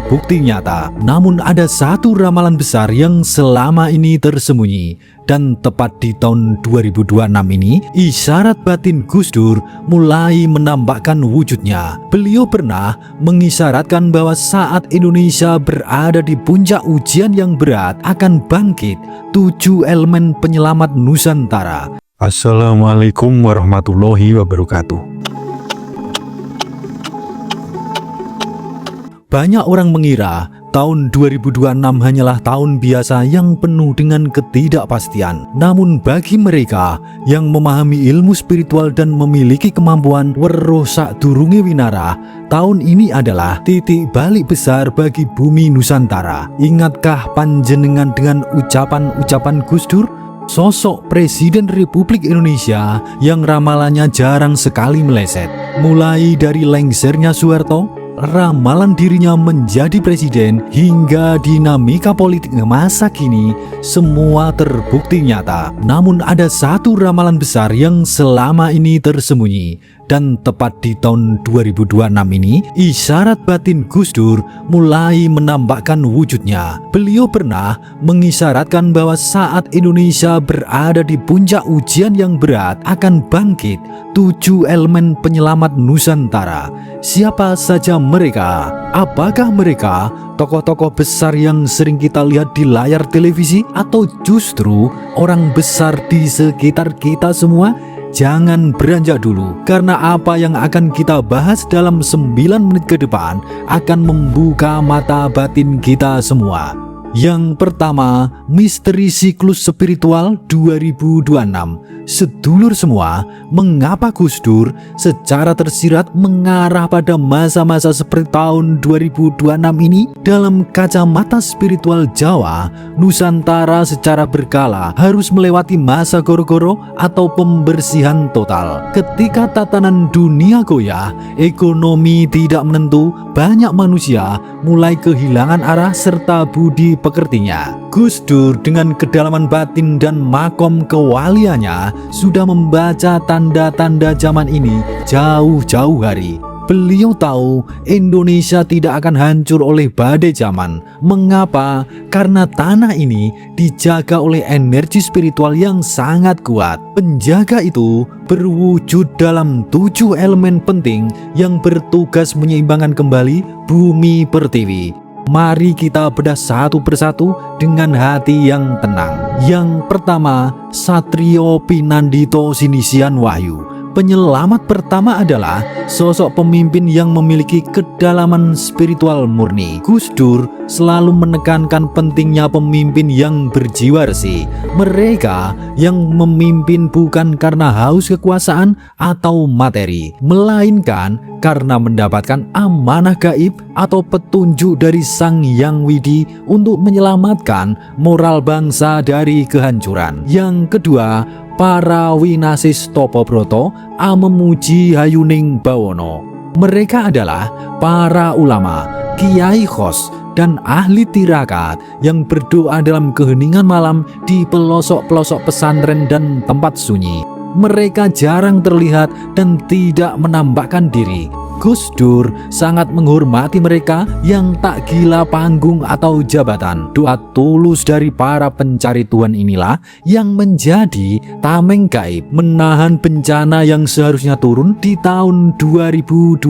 Bukti nyata. Namun ada satu ramalan besar yang selama ini tersembunyi, dan tepat di tahun 2026 ini isyarat batin Gus Dur mulai menampakkan wujudnya. Beliau pernah mengisyaratkan bahwa saat Indonesia berada di puncak ujian yang berat akan bangkit 7 elemen penyelamat Nusantara. Assalamualaikum warahmatullahi wabarakatuh. Banyak orang mengira tahun 2026 hanyalah tahun biasa yang penuh dengan ketidakpastian. Namun bagi mereka yang memahami ilmu spiritual dan memiliki kemampuan weruh sadurunge winara, tahun ini adalah titik balik besar bagi bumi Nusantara. Ingatkah panjenengan dengan ucapan-ucapan Gus Dur? Sosok Presiden Republik Indonesia yang ramalannya jarang sekali meleset. Mulai dari lengsernya Soeharto, ramalan dirinya menjadi presiden, hingga dinamika politik masa kini, semua terbukti nyata. Namun ada satu ramalan besar yang selama ini tersembunyi, dan tepat di tahun 2026 ini isyarat batin Gus Dur mulai menampakkan wujudnya. Beliau pernah mengisyaratkan bahwa saat Indonesia berada di puncak ujian yang berat akan bangkit 7 elemen penyelamat Nusantara. Siapa saja mereka? Apakah mereka tokoh-tokoh besar yang sering kita lihat di layar televisi, atau justru orang besar di sekitar kita semua? Jangan beranjak dulu, karena apa yang akan kita bahas dalam 9 menit ke depan akan membuka mata batin kita semua. Yang pertama, misteri siklus spiritual 2026. Sedulur semua, mengapa Gus Dur secara tersirat mengarah pada masa-masa seperti tahun 2026 ini? Dalam kacamata spiritual Jawa, Nusantara secara berkala harus melewati masa goro-goro atau pembersihan total. Ketika tatanan dunia goyah, ekonomi tidak menentu, banyak manusia mulai kehilangan arah serta budi pekertinya. Gus Dur dengan kedalaman batin dan makom kewaliannya sudah membaca tanda-tanda zaman ini jauh-jauh hari. Beliau tahu Indonesia tidak akan hancur oleh badai zaman. Mengapa? Karena tanah ini dijaga oleh energi spiritual yang sangat kuat. Penjaga itu berwujud dalam 7 elemen penting yang bertugas menyeimbangkan kembali bumi pertiwi. Mari kita bedah satu persatu dengan hati yang tenang. Yang pertama, Satrio Pinandito Sinisian Wahyu. Penyelamat pertama adalah sosok pemimpin yang memiliki kedalaman spiritual murni. Gus Dur selalu menekankan pentingnya pemimpin yang berjiwa resi. Mereka yang memimpin bukan karena haus kekuasaan atau materi, melainkan karena mendapatkan amanah gaib atau petunjuk dari Sang Hyang Widi untuk menyelamatkan moral bangsa dari kehancuran. Yang kedua, para Winasis Topobroto Amemuji Hayuning Bawono. Mereka adalah para ulama, kiai khos, dan ahli tirakat yang berdoa dalam keheningan malam di pelosok-pelosok pesantren dan tempat sunyi. Mereka jarang terlihat dan tidak menampakkan diri. Gus Dur sangat menghormati mereka yang tak gila panggung atau jabatan. Doa tulus dari para pencari Tuhan inilah yang menjadi tameng gaib, menahan bencana yang seharusnya turun di tahun 2026.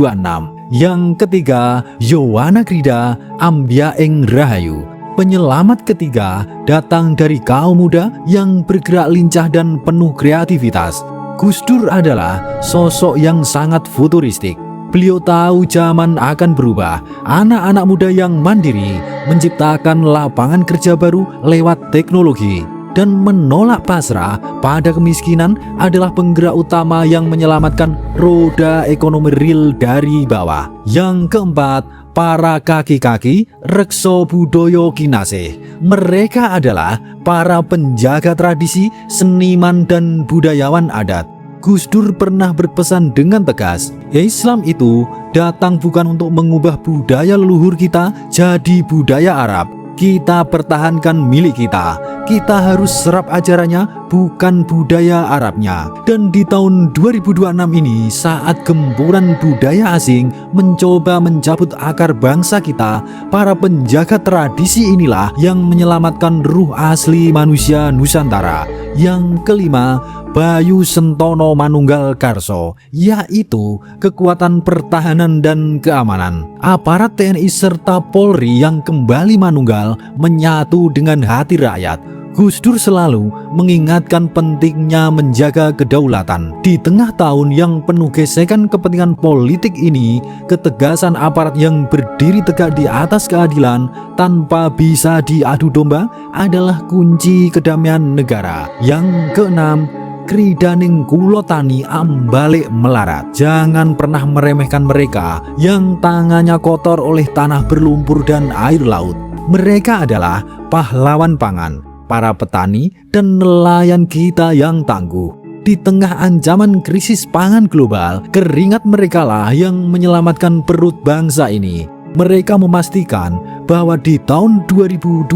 Yang ketiga, Yowana Grida Ambyaing Rahayu. Penyelamat ketiga datang dari kaum muda yang bergerak lincah dan penuh kreativitas. Gus Dur adalah sosok yang sangat futuristik. Beliau tahu zaman akan berubah. Anak-anak muda yang mandiri menciptakan lapangan kerja baru lewat teknologi, dan menolak pasrah pada kemiskinan adalah penggerak utama yang menyelamatkan roda ekonomi real dari bawah. Yang keempat, para kaki-kaki Rekso Budoyo Kinasih. Mereka adalah para penjaga tradisi, seniman, dan budayawan adat. Gus Dur pernah berpesan dengan tegas, Islam itu datang bukan untuk mengubah budaya leluhur kita jadi budaya Arab. Kita pertahankan milik kita. Kita harus serap ajarannya bukan budaya Arabnya. Dan di tahun 2026 ini, saat gempuran budaya asing mencoba mencabut akar bangsa kita, para penjaga tradisi inilah yang menyelamatkan ruh asli manusia Nusantara. Yang kelima, Bayu Sentono Manunggal Karso, yaitu kekuatan pertahanan dan keamanan. Aparat TNI serta Polri yang kembali manunggal menyatu dengan hati rakyat. Gus Dur selalu mengingatkan pentingnya menjaga kedaulatan. Di tengah tahun yang penuh gesekan kepentingan politik ini, ketegasan aparat yang berdiri tegak di atas keadilan tanpa bisa diadu domba adalah kunci kedamaian negara. Yang keenam, Kridaning Kulotani Ambalik Melarat. Jangan pernah meremehkan mereka yang tangannya kotor oleh tanah berlumpur dan air laut. Mereka adalah pahlawan pangan, para petani dan nelayan kita yang tangguh. Di tengah ancaman krisis pangan global, keringat merekalah yang menyelamatkan perut bangsa ini. Mereka memastikan bahwa di tahun 2026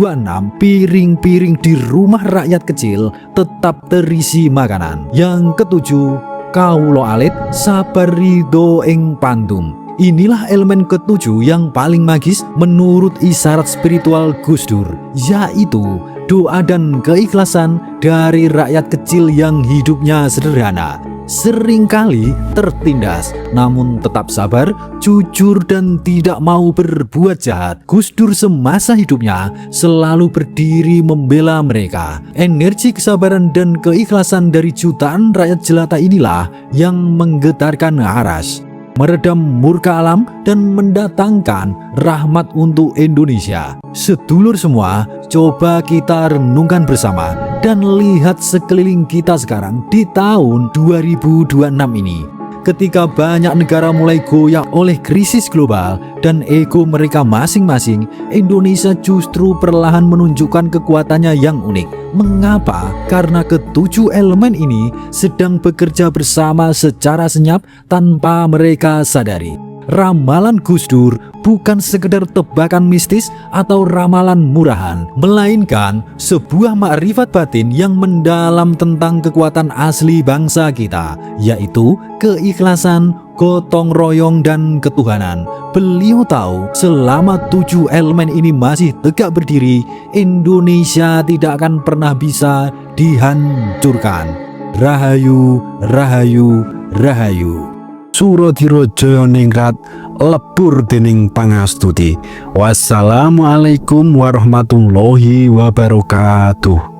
piring-piring di rumah rakyat kecil tetap terisi makanan. Yang ketujuh, Kaulo Alit Sabar Ridho ing Pandum. Inilah elemen ketujuh yang paling magis menurut isyarat spiritual Gus Dur, yaitu doa dan keikhlasan dari rakyat kecil yang hidupnya sederhana. Seringkali tertindas, namun tetap sabar, jujur dan tidak mau berbuat jahat. Gus Dur semasa hidupnya selalu berdiri membela mereka. Energi kesabaran dan keikhlasan dari jutaan rakyat jelata inilah yang menggetarkan Aras, meredam murka alam dan mendatangkan rahmat untuk Indonesia. Sedulur semua, coba kita renungkan bersama dan lihat sekeliling kita sekarang di tahun 2026 ini. Ketika banyak negara mulai goyah oleh krisis global dan ego mereka masing-masing, Indonesia justru perlahan menunjukkan kekuatannya yang unik. Mengapa? Karena ketujuh elemen ini sedang bekerja bersama secara senyap tanpa mereka sadari. Ramalan Gus Dur bukan sekedar tebakan mistis atau ramalan murahan, melainkan sebuah makrifat batin yang mendalam tentang kekuatan asli bangsa kita, yaitu keikhlasan, gotong royong, dan ketuhanan. Beliau tahu selama 7 elemen ini masih tegak berdiri, Indonesia tidak akan pernah bisa dihancurkan. Rahayu, Rahayu, Rahayu. Suradira Jayaningrat lebur dening pangastuti. Wassalamualaikum warahmatullahi wabarakatuh.